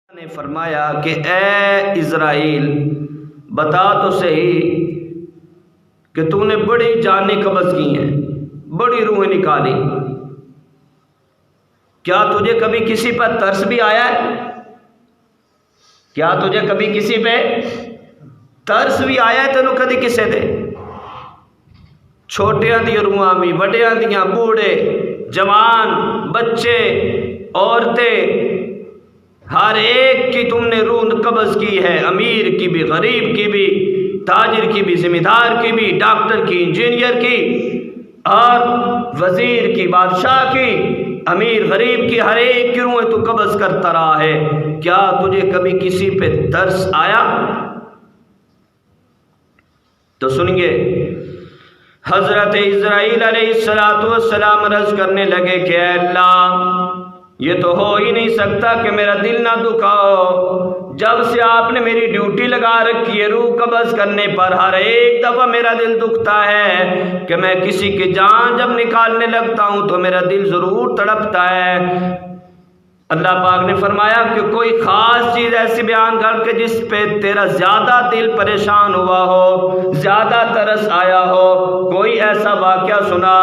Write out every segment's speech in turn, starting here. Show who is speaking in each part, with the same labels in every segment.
Speaker 1: نے فرمایا کہ اے اسرائیل بتا تو صحیح کہ تو نے بڑی جانیں قبض کی ہیں، بڑی روحیں نکالی، کیا تجھے کبھی کسی پر ترس بھی آیا ہے؟ کیا تجھے کبھی کسی پہ ترس بھی آیا ہے؟ تینوں کدی کسے دے چھوٹیاں دی روحاں بھی، بڑیاں دیاں، بوڑھے جوان بچے عورتیں، ہر ایک کی تم نے روح قبض کی ہے، امیر کی بھی، غریب کی بھی، تاجر کی بھی، ذمہ دار کی بھی، ڈاکٹر کی، انجینئر کی اور وزیر کی، بادشاہ کی، امیر غریب کی، ہر ایک کی روح تو قبض کرتا رہا ہے، کیا تجھے کبھی کسی پہ ترس آیا؟ تو سنیے، حضرت اسرائیل علیہ السلام عرض کرنے لگے کہ اے اللہ، یہ تو ہو ہی نہیں سکتا کہ میرا دل نہ دکھاؤ، جب سے آپ نے میری ڈیوٹی لگا رکھی ہے روح قبض کرنے پر، ہر ایک دفعہ میرا دل دکھتا ہے کہ میں کسی کی جان جب نکالنے لگتا ہوں تو میرا دل ضرور تڑپتا ہے۔ اللہ پاک نے فرمایا کہ کوئی خاص چیز ایسی بیان کر کے جس پہ تیرا زیادہ دل پریشان ہوا ہو، زیادہ ترس آیا ہو، کوئی ایسا واقعہ سنا۔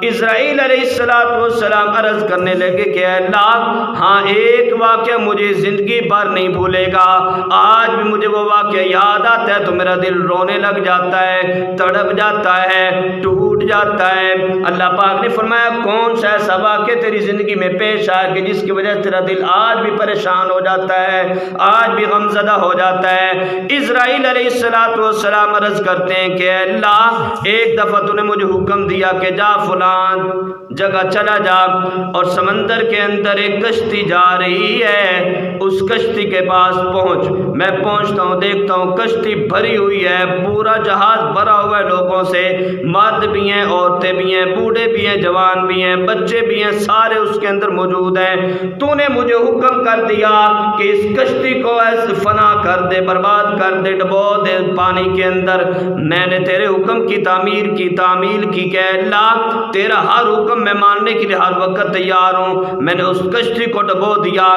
Speaker 1: اسرائیل علیہ السلام عرض کرنے لگے کہ اے اللہ، ہاں ایک واقعہ مجھے زندگی بھر نہیں بھولے گا، آج بھی مجھے وہ واقعہ یاد آتا ہے تو میرا دل رونے لگ جاتا ہے، تڑپ جاتا ہے، ٹوٹ جاتا ہے۔ اللہ پاک نے فرمایا کون سا ایسا واقعہ تیری زندگی میں پیش آیا کہ جس کی وجہ سے تیرا دل آج بھی پریشان ہو جاتا ہے، آج بھی غمزدہ ہو جاتا ہے؟ اسرائیل علیہ السلام عرض کرتے ہیں کہ اے اللہ، ایک دفعہ تو نے مجھے حکم دیا کہ جا فلان جگہ چلا جا، اور سمندر کے اندر ایک کشتی جا رہی ہے، اس کشتی کے پاس پہنچ۔ میں پہنچتا ہوں، دیکھتا ہوں کشتی بھری ہوئی ہے، پورا جہاز بھرا ہوا ہے لوگوں سے، مرد بھی ہیں، عورتیں بھی ہیں، بوڑھے بھی ہیں، جوان بھی ہیں، بچے بھی ہیں، سارے اس کے اندر موجود ہیں۔ تو نے مجھے حکم کر دیا کہ اس کشتی کو ایسے فنا کر دے، برباد کر دے، ڈبو دے پانی کے اندر۔ میں نے تیرے حکم کی تعمیل کی کہ اے اللہ، تیرا ہر حکم میں ماننے کے لیے ہر وقت تیار ہوں۔ میں نے اس کشتی کو ڈبو دیا،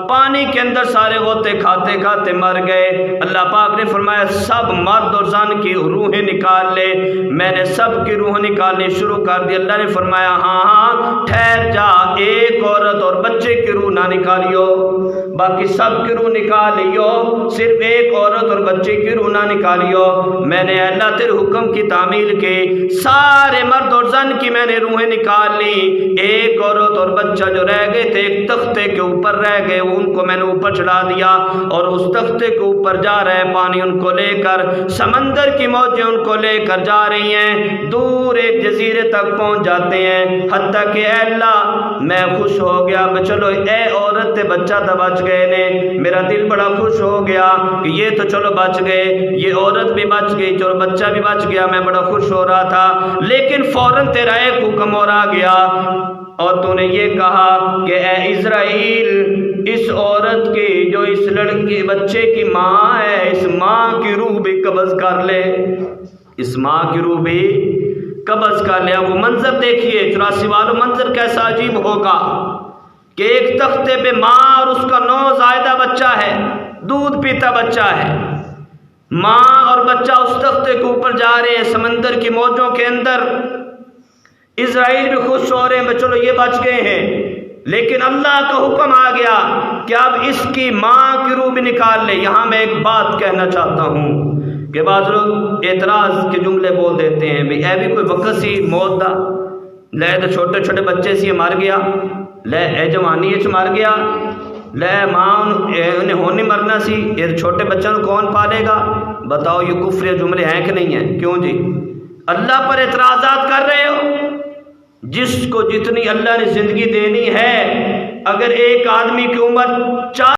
Speaker 1: پانی کے اندر سارے غوطے کھاتے کھاتے مر گئے۔ اللہ پاک نے فرمایا سب مرد اور زن کی روحیں نکال لے۔ میں نے سب کی روح نکالنی شروع کر دی۔ اللہ نے فرمایا ہاں ٹھہر جا، ایک عورت اور بچے کی روح نہ نکالیو، باقی سب کی روح نکال لیو، صرف ایک عورت اور بچے کی روح نہ نکالیو۔ میں نے اللہ تیرے حکم کی تعمیل کی، سارے مرد اور زن کی میں نے روحیں نکال لی، ایک عورت اور بچہ جو رہ گئے تھے ایک تختے کے اوپر رہ گئے، ان کو میں نے اوپر چڑھا دیا، اور اس تختے کے اوپر جا رہے پانی ان کو لے کر، سمندر کی موجیں ان کو لے کر جا رہی ہیں، دور ایک جزیرے تک پہنچ جاتے ہیں، حتیٰ کہ اے اللہ میں خوش ہو گیا، چلو اے عورت تے بچہ تو بچ گئے نے، میرا دل بڑا خوش ہو گیا کہ یہ تو چلو بچ گئے، یہ عورت بھی بچ گئی، چلو بچہ بھی بچ گیا، میں بڑا خوش ہو رہا تھا۔ لیکن فوراً تیرا ایک حکم اور آ گیا، اور تو نے یہ کہا کہ اے اسرائیل، اس عورت کی جو اس لڑکی بچے کی ماں ہے، اس ماں کی روح بھی قبض کر لے، اس ماں کی روح بھی قبض کر لے۔ اب وہ منظر دیکھیے 84 والوں، منظر کیسا عجیب ہوگا کہ ایک تختے پہ ماں اور اس کا نوزائیدہ بچہ ہے، دودھ پیتا بچہ ہے، ماں اور بچہ اس تختے کے اوپر جا رہے ہیں سمندر کی موجوں کے اندر۔ اسرائیل بھی خوش ہو رہے ہیں، چلو یہ بچ گئے ہیں، لیکن اللہ کا حکم آ گیا کہ اب اس کی ماں کی روح بھی نکال لے۔ یہاں میں ایک بات کہنا چاہتا ہوں کہ بعض لوگ اعتراض کے جملے بول دیتے ہیں، بھئی اے بھی کوئی وقت سی موت دا، لے تو چھوٹے چھوٹے بچے سی مر گیا، لے اے جوانی اچ مر گیا، لے ماں انہیں ہونی مرنا سی، یہ چھوٹے بچوں کو کون پالے گا؟ بتاؤ یہ کفر جملے ہیں کہ نہیں ہیں؟ کیوں جی اللہ پر اعتراضات کر رہے ہو؟ جس کو جتنی اللہ نے زندگی دینی ہے، اگر ایک آدمی کی عمر 40